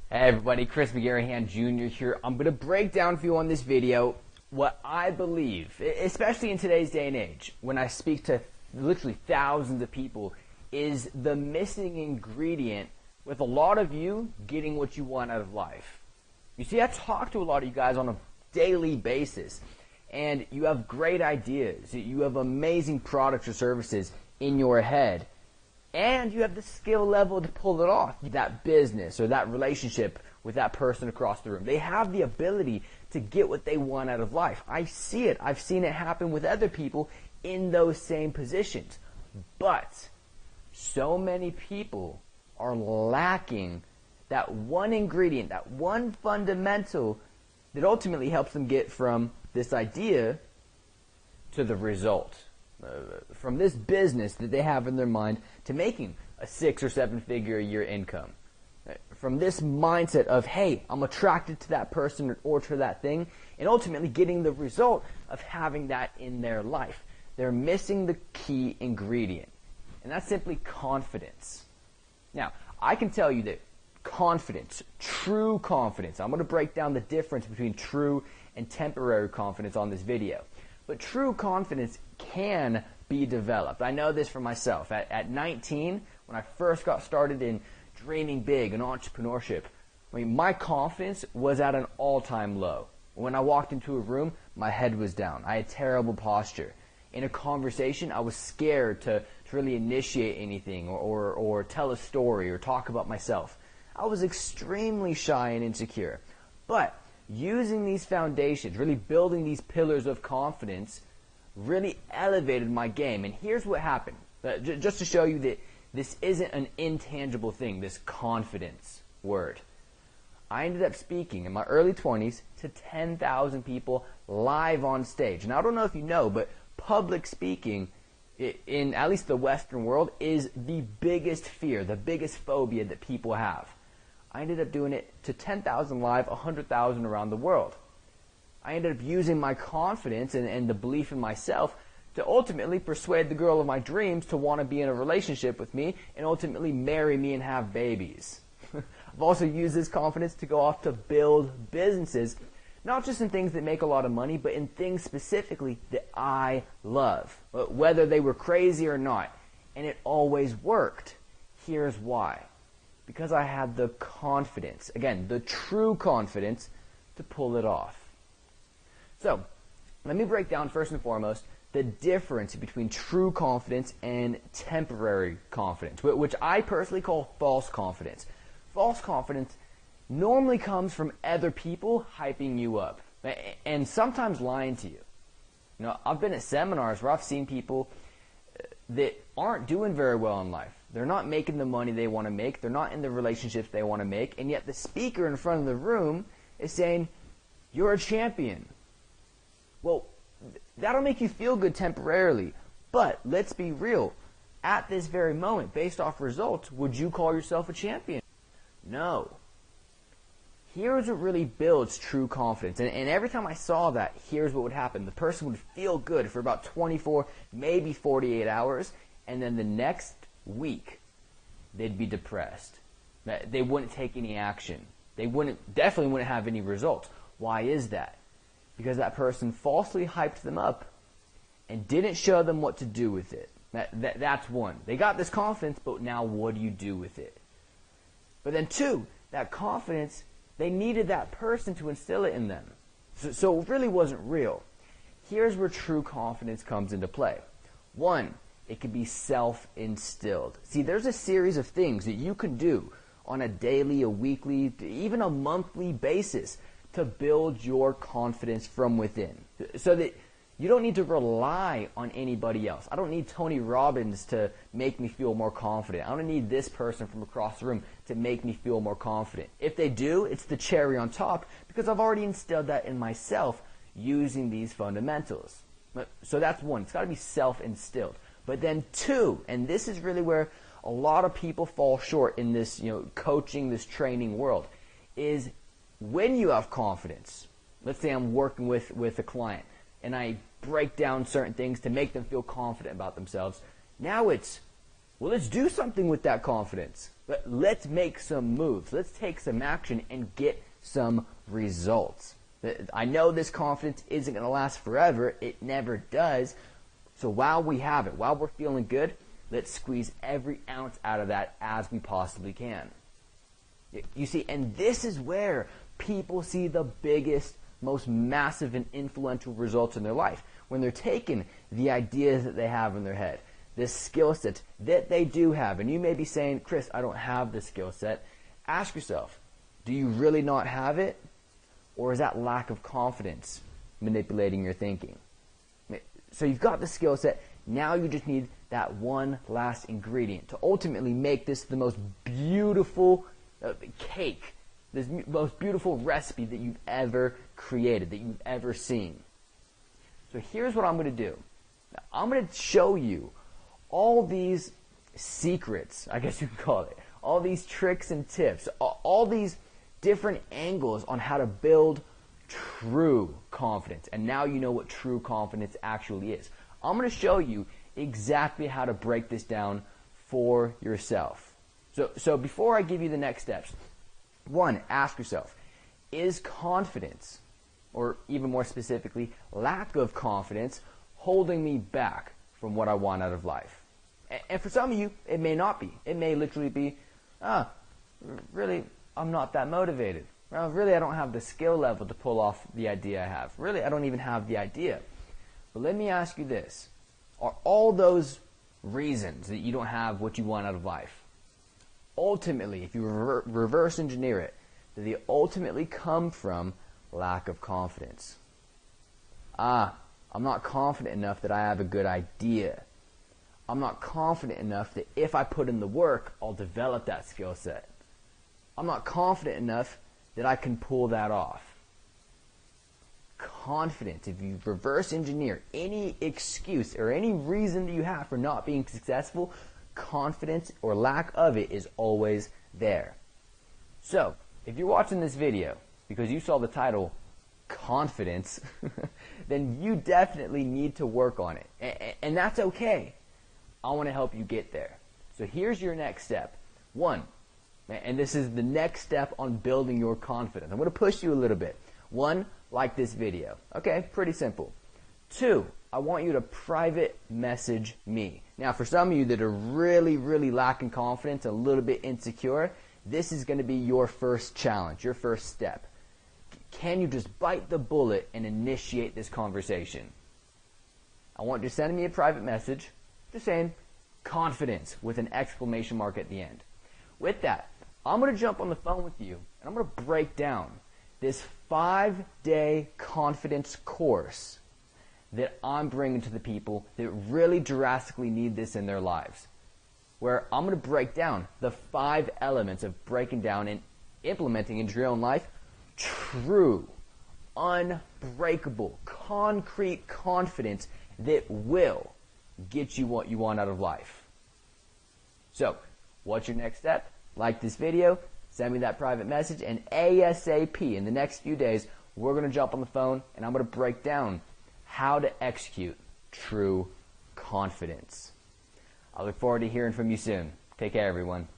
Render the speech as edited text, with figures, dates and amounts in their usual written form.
Hey everybody, McGarahan Junior here. I'm going to break down for you on this video what I believe, especially in today's day and age, when I speak to literally thousands of people, is the missing ingredient with a lot of you getting what you want out of life. You see, I talk to a lot of you guys on a daily basis, and you have great ideas. You have amazing products or services in your head. And you have the skill level to pull it off, that business or that relationship with that person across the room. They have the ability to get what they want out of life. I see it. I've seen it happen with other people in those same positions. But so many people are lacking that one ingredient, that one fundamental that ultimately helps them get from this idea to the result. From this business that they have in their mind to making a 6 or 7 figure a year income. From this mindset of, hey, I'm attracted to that person or to that thing, and ultimately getting the result of having that in their life. They're missing the key ingredient, and that's simply confidence. Now, I can tell you that confidence, true confidence, I'm going to break down the difference between true and temporary confidence on this video. But true confidence can be developed. I know this for myself. At 19, when I first got started in dreaming big and entrepreneurship, my confidence was at an all-time low. When I walked into a room, my head was down. I had terrible posture. In a conversation, I was scared to really initiate anything or tell a story or talk about myself. I was extremely shy and insecure. But using these foundations, really building these pillars of confidence, really elevated my game. And here's what happened. Just to show you that this isn't an intangible thing, this confidence word. I ended up speaking in my early 20s to 10,000 people live on stage. Now, I don't know if you know, but public speaking, in at least the Western world, is the biggest fear, the biggest phobia that people have. I ended up doing it to 10,000 live, 100,000 around the world. I ended up using my confidence and the belief in myself to ultimately persuade the girl of my dreams to want to be in a relationship with me and ultimately marry me and have babies. I've also used this confidence to go off to build businesses, not just in things that make a lot of money, but in things specifically that I love, whether they were crazy or not. And it always worked. Here's why. Because I had the confidence, again, the true confidence to pull it off. So, let me break down first and foremost the difference between true confidence and temporary confidence, which I personally call false confidence. False confidence normally comes from other people hyping you up and sometimes lying to you. You know, I've been at seminars where I've seen people that aren't doing very well in life. They're not making the money they want to make. They're not in the relationships they want to make. And yet the speaker in front of the room is saying, you're a champion. Well, that'll make you feel good temporarily. But let's be real. At this very moment, based off results, would you call yourself a champion? No. Here's what really builds true confidence. And every time I saw that, here's what would happen. The person would feel good for about 24, maybe 48 hours. And then the next week, they'd be depressed. They wouldn't take any action. They definitely wouldn't have any results. Why is that? Because that person falsely hyped them up and didn't show them what to do with it. That's one. They got this confidence, but now what do you do with it? But then two, that confidence, they needed that person to instill it in them. So it really wasn't real. Here's where true confidence comes into play. One, it can be self-instilled. See, there's a series of things that you can do on a daily, a weekly, even a monthly basis to build your confidence from within. So that you don't need to rely on anybody else. I don't need Tony Robbins to make me feel more confident. I don't need this person from across the room to make me feel more confident. If they do, it's the cherry on top because I've already instilled that in myself using these fundamentals. So that's one. It's got to be self-instilled. But then two, and this is really where a lot of people fall short in this, coaching, this training world, is when you have confidence. Let's say I'm working with a client and I break down certain things to make them feel confident about themselves. Now it's, well, let's do something with that confidence. Let's make some moves. Let's take some action and get some results. I know this confidence isn't going to last forever. It never does. So while we have it, while we're feeling good, let's squeeze every ounce out of that as we possibly can. You see, and this is where people see the biggest, most massive and influential results in their life. When they're taking the ideas that they have in their head, the skill sets that they do have, and you may be saying, Chris, I don't have the skill set. Ask yourself, do you really not have it? Or is that lack of confidence manipulating your thinking? So you've got the skill set. Now you just need that one last ingredient to ultimately make this the most beautiful cake, this most beautiful recipe that you've ever created, that you've ever seen. So here's what I'm going to do. Now, I'm going to show you all these secrets, I guess you could call it, all these tricks and tips, all these different angles on how to build true confidence. And now you know what true confidence actually is. I'm going to show you exactly how to break this down for yourself. So before I give you the next steps, one, ask yourself, is confidence, or even more specifically, lack of confidence, holding me back from what I want out of life? And for some of you, it may not be. It may literally be, really, I'm not that motivated. Well, really, I don't have the skill level to pull off the idea I have. Really, I don't even have the idea. But let me ask you this. Are all those reasons that you don't have what you want out of life, ultimately, if you reverse engineer it, do they ultimately come from lack of confidence? I'm not confident enough that I have a good idea. I'm not confident enough that if I put in the work, I'll develop that skill set. I'm not confident enough that I can pull that off. Confidence, if you reverse engineer any excuse or any reason that you have for not being successful, confidence or lack of it is always there. So, if you're watching this video because you saw the title confidence, then you definitely need to work on it. And that's okay. I want to help you get there. So here's your next step. One, and this is the next step on building your confidence. I'm going to push you a little bit. One, like this video. Okay, pretty simple. Two, I want you to private message me. Now, for some of you that are really, really lacking confidence, a little bit insecure, this is going to be your first challenge, your first step. Can you just bite the bullet and initiate this conversation? I want you to send me a private message, just saying confidence with an exclamation mark at the end. With that, I'm going to jump on the phone with you and I'm going to break down this 5-day confidence course that I'm bringing to the people that really drastically need this in their lives, where I'm going to break down the 5 elements of breaking down and implementing into your own life true, unbreakable, concrete confidence that will get you what you want out of life. So, what's your next step? Like this video, send me that private message, and ASAP, in the next few days, we're going to jump on the phone and I'm going to break down how to execute true confidence. I look forward to hearing from you soon. Take care, everyone.